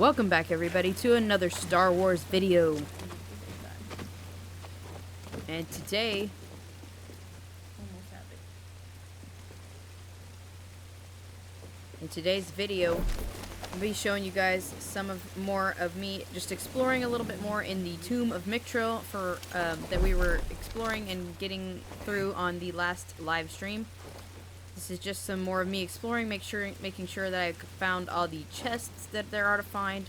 Welcome back, everybody, to another Star Wars video. And today, in today's video, I'll be showing you guys more of me just exploring a little bit more in the Tomb of Miktrull that we were exploring and getting through on the last live stream. This is just some more of me exploring, making sure that I found all the chests that there are to find,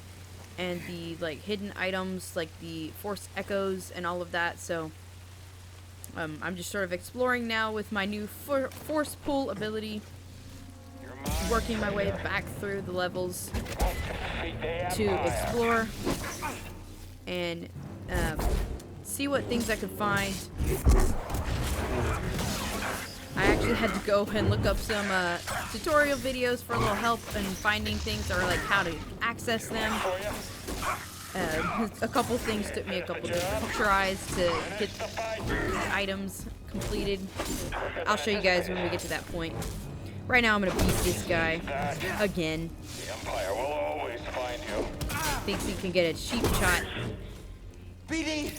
and the hidden items like the Force Echoes and all of that. So I'm just sort of exploring now with my new Force Pull ability, working my way back through the levels to explore and see what things I could find. I actually had to go and look up some tutorial videos for a little help in finding things, or like how to access them. A couple things took me a couple different tries to get the items completed. I'll show you guys when we get to that point. Right now I'm gonna beat this guy again. The Empire will always find you. Thinks he can get a cheap shot. BD!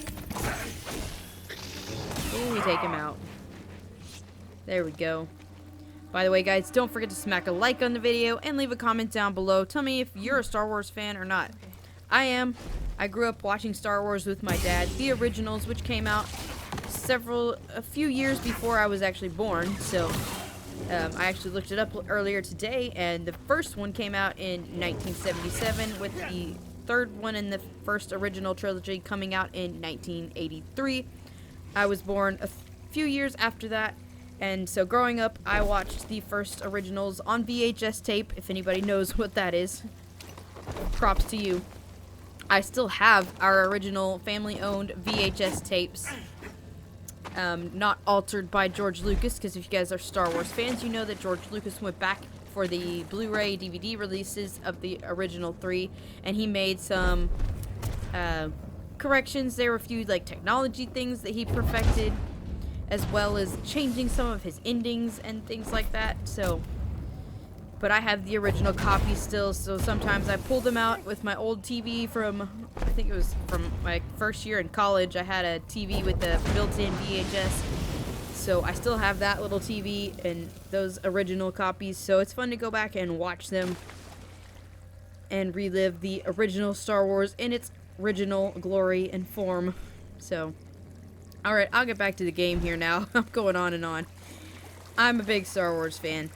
Ooh, we take him out. There we go. By the way, guys, don't forget to smack a like on the video and leave a comment down below. Tell me if you're a Star Wars fan or not. I am. I grew up watching Star Wars with my dad, the originals, which came out a few years before I was actually born. So I actually looked it up earlier today, and the first one came out in 1977, with the third one in the first original trilogy coming out in 1983. I was born a few years after that. And so growing up, I watched the first originals on VHS tape, if anybody knows what that is. Props to you. I still have our original family-owned VHS tapes, not altered by George Lucas, because if you guys are Star Wars fans, you know that George Lucas went back for the Blu-ray DVD releases of the original 3, and he made some corrections. There were a few technology things that he perfected, as well as changing some of his endings and things like that. So, but I have the original copy still, so sometimes I pull them out with my old TV from, I think it was from my first year in college. I had a TV with the built-in VHS, so I still have that little TV and those original copies, so it's fun to go back and watch them and relive the original Star Wars in its original glory and form. So alright, I'll get back to the game here now. I'm going on and on. I'm a big Star Wars fan.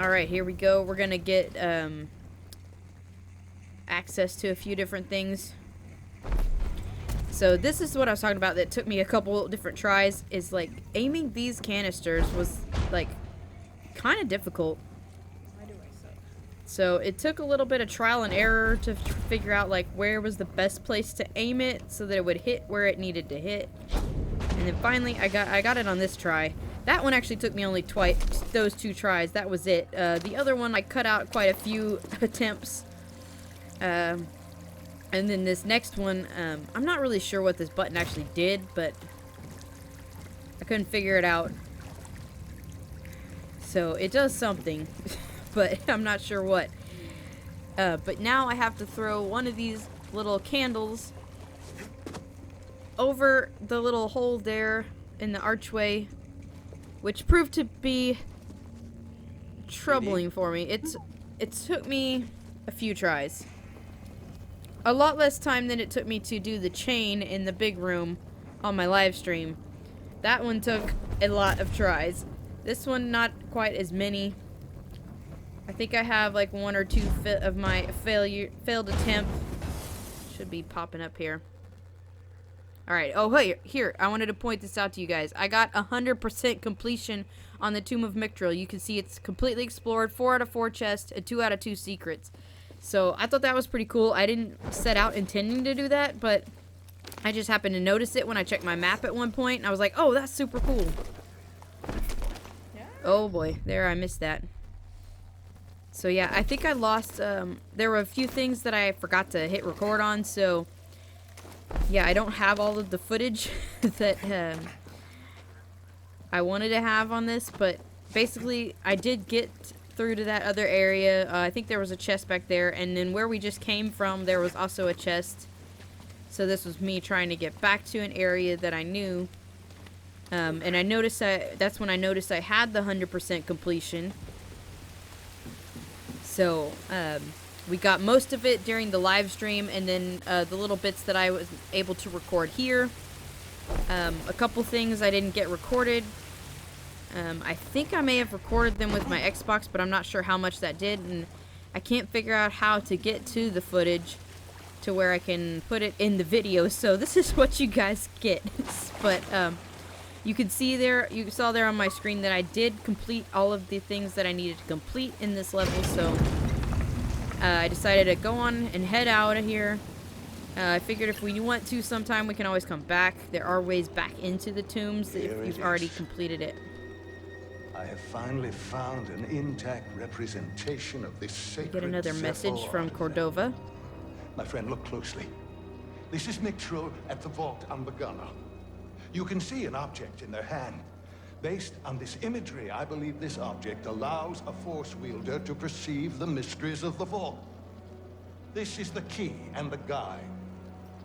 Alright, here we go. We're gonna get access to a few different things. So this is what I was talking about that took me a couple different tries, is aiming these canisters was kind of difficult. So it took a little bit of trial and error to figure out where was the best place to aim it so that it would hit where it needed to hit. And then finally I got it on this try. That one actually took me only those 2 tries. That was it. The other one I cut out quite a few attempts. And then this next one, I'm not really sure what this button actually did, but I couldn't figure it out. So it does something. But I'm not sure what. But now I have to throw one of these little candles over the little hole there in the archway, which proved to be troubling for me. It took me a few tries. A lot less time than it took me to do the chain in the big room on my live stream. That one took a lot of tries. This one, not quite as many. I think I have 1 or 2 of my failed attempt. Should be popping up here. Alright, oh here, I wanted to point this out to you guys. I got 100% completion on the Tomb of Miktrull. You can see it's completely explored, 4 out of 4 chests, and 2 out of 2 secrets. So I thought that was pretty cool. I didn't set out intending to do that, but I just happened to notice it when I checked my map at one point, and I was like, oh, that's super cool. Yeah. Oh boy, there, I missed that. So yeah, I think I lost, there were a few things that I forgot to hit record on, so yeah, I don't have all of the footage that I wanted to have on this, but basically I did get through to that other area. I think there was a chest back there, and then where we just came from, there was also a chest. So this was me trying to get back to an area that I knew. And I noticed that's when I noticed I had the 100% completion. So, we got most of it during the live stream, and then the little bits that I was able to record here. A couple things I didn't get recorded. I think I may have recorded them with my Xbox, but I'm not sure how much that did, and I can't figure out how to get to the footage to where I can put it in the video, so this is what you guys get. But, you can see there, you saw there on my screen that I did complete all of the things that I needed to complete in this level, so I decided to go on and head out of here. I figured if we want to sometime, we can always come back. There are ways back into the tombs if you've already completed it. I have finally found an intact representation of this sacred Get another message from Cordova. My friend, look closely. This is Miktrull at the vault unbegunner. You can see an object in their hand. Based on this imagery, I believe this object allows a force wielder to perceive the mysteries of the vault. This is the key and the guide,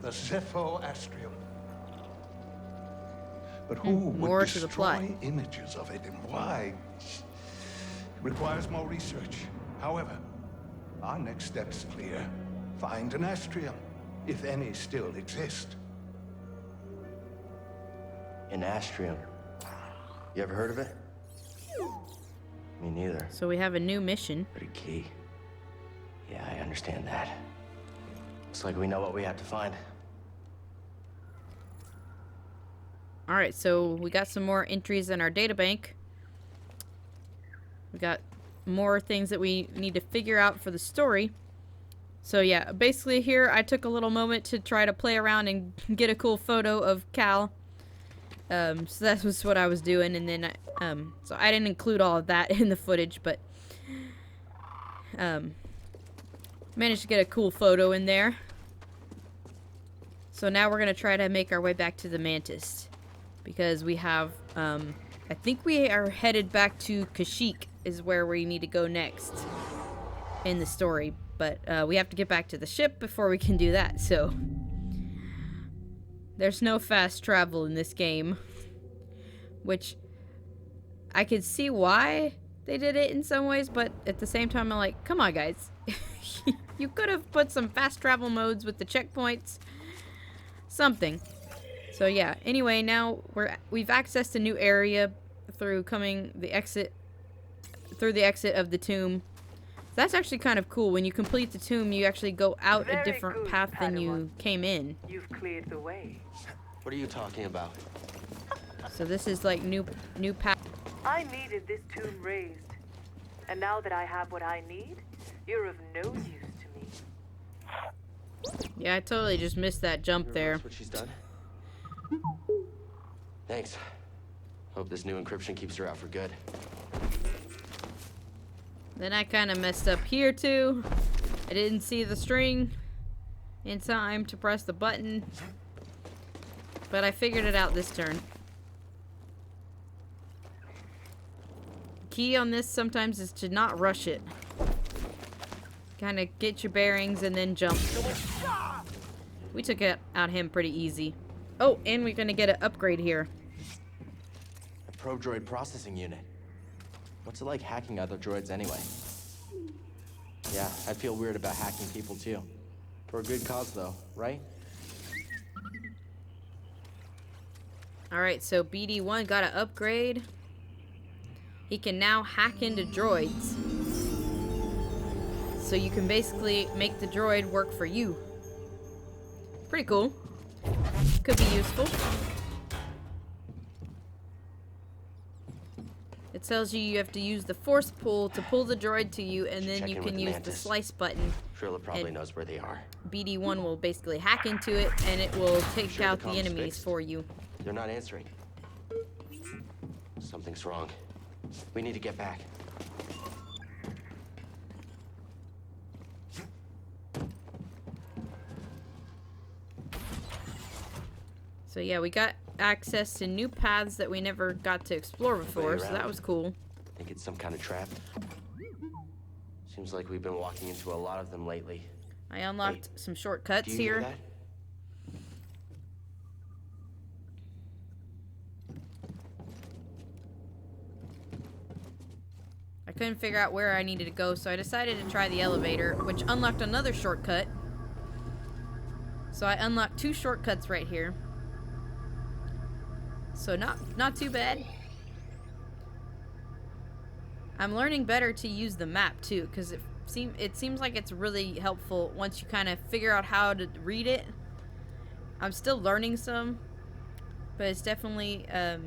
the Zepho-Astrium. But who More would to the plot. destroy images of it, and why? It requires more research. However, our next step's clear. Find an Astrium, if any still exist. An Astrium. You ever heard of it? Me neither. So we have a new mission. But a key. Yeah, I understand that. Looks like we know what we have to find. Alright, so we got some more entries in our databank. We got more things that we need to figure out for the story. So yeah, basically here I took a little moment to try to play around and get a cool photo of Cal. So that was what I was doing, and then so I didn't include all of that in the footage, but managed to get a cool photo in there. So now we're gonna try to make our way back to the Mantis, because we have I think we are headed back to Kashyyyk is where we need to go next in the story, but we have to get back to the ship before we can do that. So there's no fast travel in this game, which I could see why they did it in some ways, but at the same time I'm like, come on guys. You could have put some fast travel modes with the checkpoints. Something. So yeah, anyway, now we've accessed a new area through the exit of the tomb. That's actually kind of cool. When you complete the tomb, you actually go out a different path than you came in. You've cleared the way. What are you talking about? So this is like new path. I needed this tomb raised. And now that I have what I need, you're of no use to me. Yeah, I totally just missed that jump there. That's what she's done. Thanks. Hope this new encryption keeps her out for good. Then I kind of messed up here too. I didn't see the string in time to press the button, but I figured it out this turn. Key on this sometimes is to not rush it. Kind of get your bearings and then jump. We took it out him pretty easy. Oh, and we're gonna get an upgrade here. A pro-droid processing unit. What's it like hacking other droids anyway? Yeah, I feel weird about hacking people too. For a good cause though, right? Alright, so BD1 got an upgrade. He can now hack into droids. So you can basically make the droid work for you. Pretty cool. Could be useful. It tells you have to use the force pull to pull the droid to you, and then you can use the slice button. Trilla probably knows where they are. BD1 will basically hack into it, and it will take out the enemies for you. They're not answering. Something's wrong. We need to get back. So yeah, we got access to new paths that we never got to explore before, so that was cool. Think it's some kind of trap? Seems like we've been walking into a lot of them lately. I unlocked some shortcuts Do you hear here. that? I couldn't figure out where I needed to go, so I decided to try the elevator, which unlocked another shortcut. So I unlocked 2 shortcuts right here. So not too bad. I'm learning better to use the map too, because it seems like it's really helpful once you kind of figure out how to read it. I'm still learning some, but it's definitely a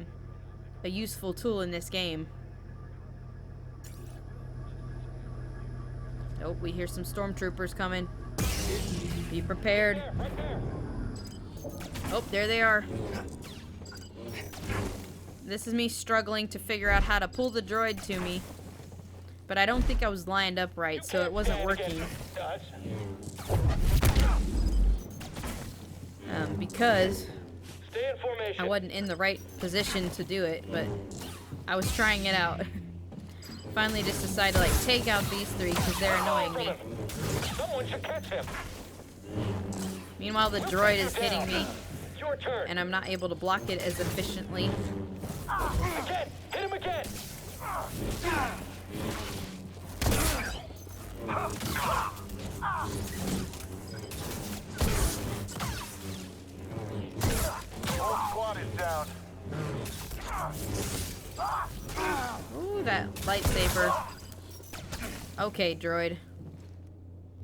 useful tool in this game. Oh, we hear some stormtroopers coming. Be prepared. Oh, there they are. This is me struggling to figure out how to pull the droid to me. But I don't think I was lined up right, so it wasn't working. Because I wasn't in the right position to do it, but I was trying it out. Finally just decided to like take out these 3 because they're annoying me. Someone should catch him. Meanwhile, the droid is hitting me, and I'm not able to block it as efficiently. Again! Hit him again! Whole squad is down. Ooh, that lightsaber. Okay, droid.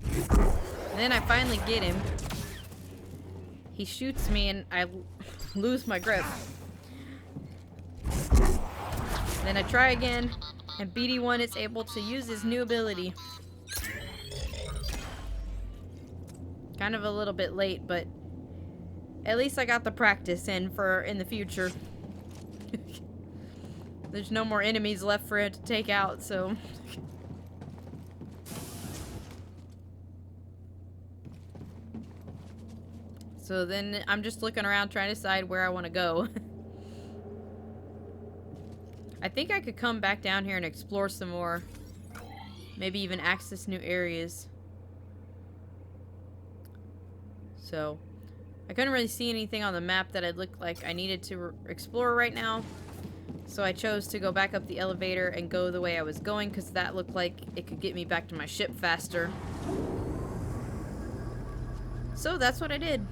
And then I finally get him. He shoots me and I lose my grip. Then I try again, and BD1 is able to use his new ability. Kind of a little bit late, but at least I got the practice in the future. There's no more enemies left for it to take out, so... So then I'm just looking around trying to decide where I want to go. I think I could come back down here and explore some more. Maybe even access new areas. So, I couldn't really see anything on the map that I'd look like I needed to explore right now. So I chose to go back up the elevator and go the way I was going because that looked like it could get me back to my ship faster. So that's what I did.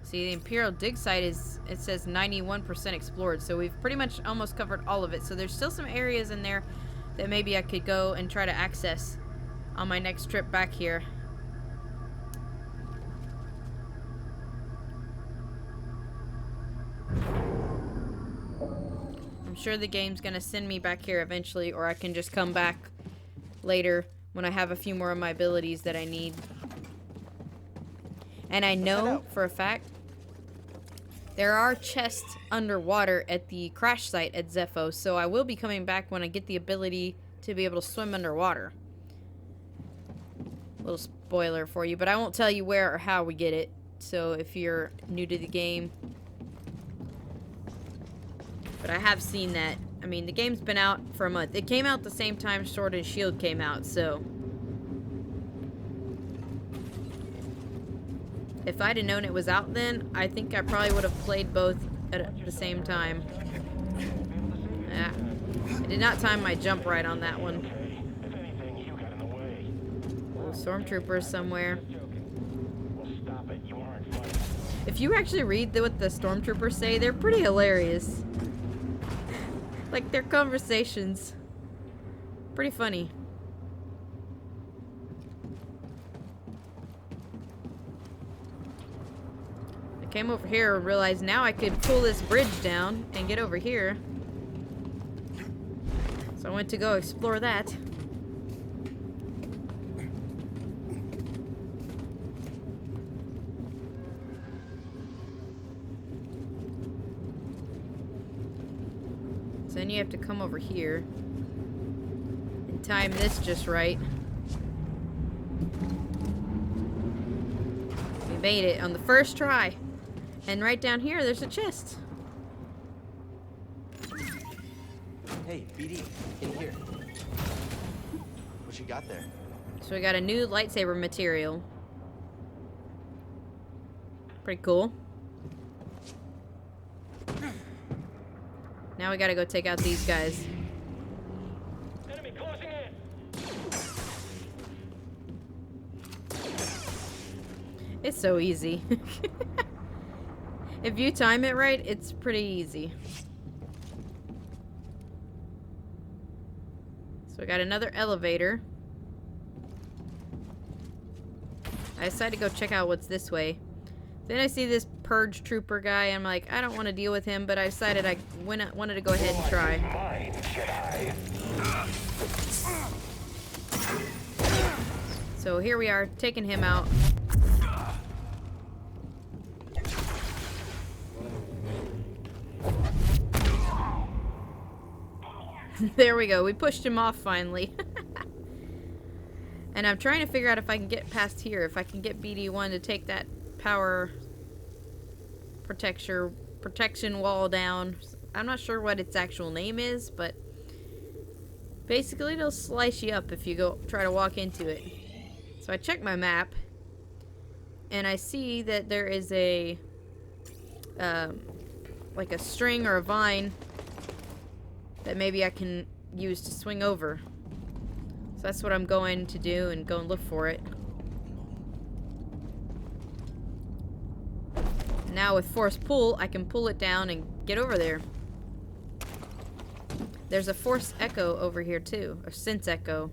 See, the Imperial dig site is, it says 91% explored, so we've pretty much almost covered all of it. So there's still some areas in there that maybe I could go and try to access on my next trip back here. I'm sure the game's gonna send me back here eventually, or I can just come back later when I have a few more of my abilities that I need. And I know for a fact there are chests underwater at the crash site at Zepho, so I will be coming back when I get the ability to be able to swim underwater. Little spoiler for you, but I won't tell you where or how we get it. So if you're new to the game. But I have seen that. I mean, the game's been out for a month. It came out the same time Sword and Shield came out, so... If I'd have known it was out then, I think I probably would have played both at the same time. Yeah. I did not time my jump right on that one. Oh, stormtroopers somewhere. If you actually read what the stormtroopers say, they're pretty hilarious. Like, their conversations. Pretty funny. Came over here and realized now I could pull this bridge down and get over here. So I went to go explore that. So then you have to come over here and time this just right. made it on the first try. And right down here, there's a chest. Hey, BD, in here. What you got there? So we got a new lightsaber material. Pretty cool. Now we gotta go take out these guys. Enemy closing in. It's so easy. If you time it right, it's pretty easy. So we got another elevator. I decided to go check out what's this way. Then I see this purge trooper guy, and I'm like, I don't want to deal with him, but I decided I wanted to go ahead and try. Mine, Jedi. So here we are, taking him out. There we go, we pushed him off finally. And I'm trying to figure out if I can get past here, if I can get BD1 to take that power protection wall down. I'm not sure what its actual name is, but basically it'll slice you up if you go try to walk into it. So I check my map, and I see that there is a like a string or a vine that maybe I can use to swing over. So that's what I'm going to do, and go and look for it. Now with force pull, I can pull it down and get over there. There's a force echo over here too, or sense echo.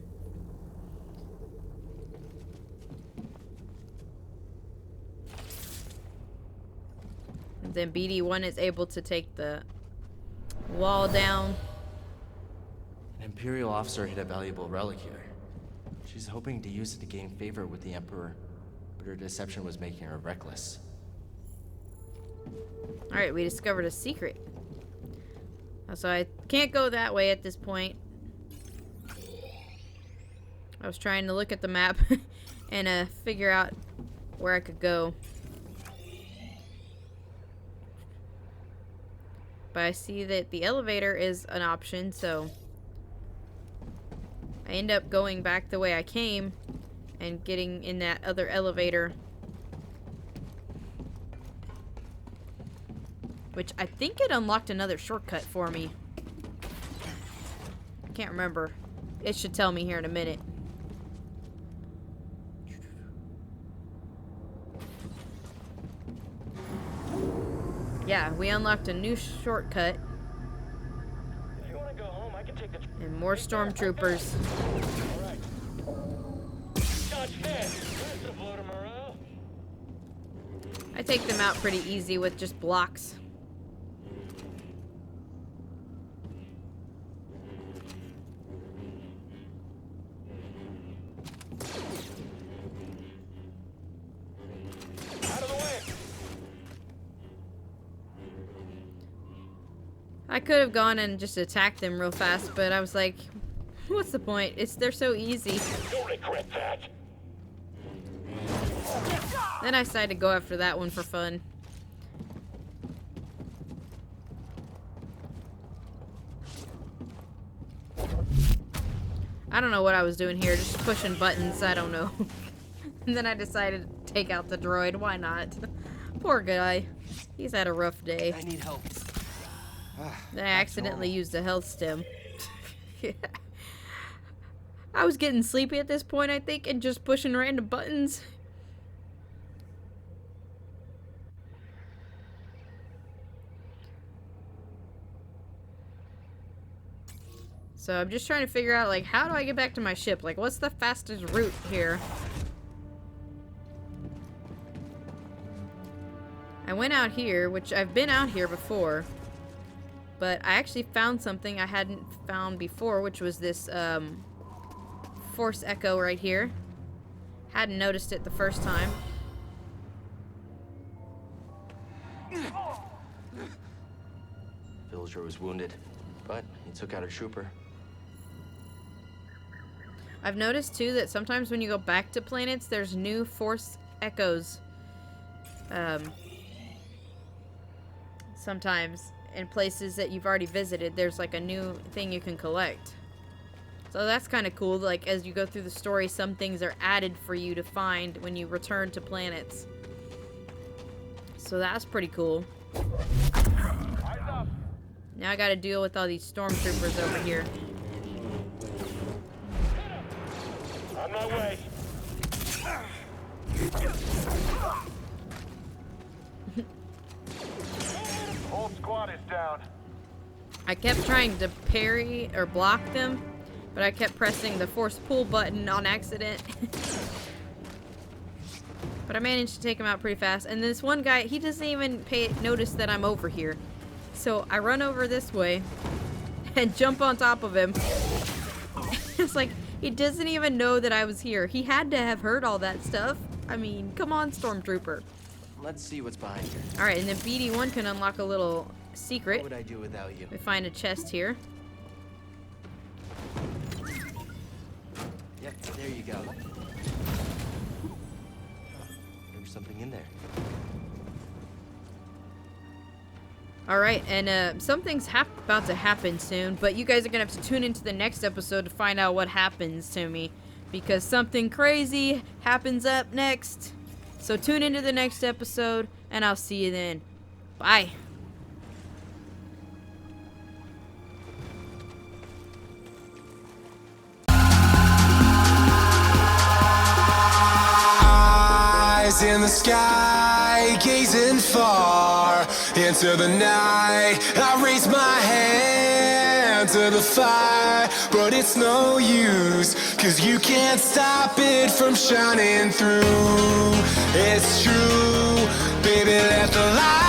And then BD1 is able to take the wall down. An Imperial officer hid a valuable relic here. She's hoping to use it to gain favor with the Emperor, but her deception was making her reckless. Alright, we discovered a secret. So I can't go that way at this point. I was trying to look at the map and figure out where I could go. But I see that the elevator is an option, so I end up going back the way I came and getting in that other elevator, which I think it unlocked another shortcut for me. I can't remember. It should tell me here in a minute. Yeah, we unlocked a new shortcut. If you want to go home, I can take the... And more stormtroopers. All right. Dodge dead. Where's the blow to morale? I take them out pretty easy with just blocks. Out of the way. I could have gone and just attacked them real fast, but I was like, what's the point? They're so easy. You'll regret that. Then I decided to go after that one for fun. I don't know what I was doing here, just pushing buttons, I don't know. And then I decided to take out the droid, why not? Poor guy. He's had a rough day. I need help. I accidentally used a health stem. Yeah. I was getting sleepy at this point, I think, and just pushing random buttons. So I'm just trying to figure out, like, how do I get back to my ship? Like, what's the fastest route here? I went out here, which I've been out here before. But I actually found something I hadn't found before, which was this force echo right here. Hadn't noticed it the first time. Villager was wounded, but he took out a trooper. I've noticed too that sometimes when you go back to planets, there's new force echoes sometimes in places that you've already visited, there's like a new thing you can collect. So that's kind of cool. Like as you go through the story, some things are added for you to find when you return to planets. So that's pretty cool. Now I gotta deal with all these stormtroopers over here. On my way. Whole squad is down. I kept trying to parry or block them, but I kept pressing the force pull button on accident. But I managed to take him out pretty fast. And this one guy, he doesn't even notice that I'm over here. So I run over this way and jump on top of him. It's like, he doesn't even know that I was here. He had to have heard all that stuff. I mean, come on, Stormtrooper. Let's see what's behind here. Alright, and then BD1 can unlock a little What secret. would I do without you? We find a chest here. Yep, there you go. There's something in there. Alright, and something's about to happen soon, but you guys are going to have to tune into the next episode to find out what happens to me, because something crazy happens up next. So tune into the next episode, and I'll see you then. Bye. Eyes in the sky, gazing far into the night. I raise my hand to the fire, but it's no use, 'cause you can't stop it from shining through. It's true, baby, let the light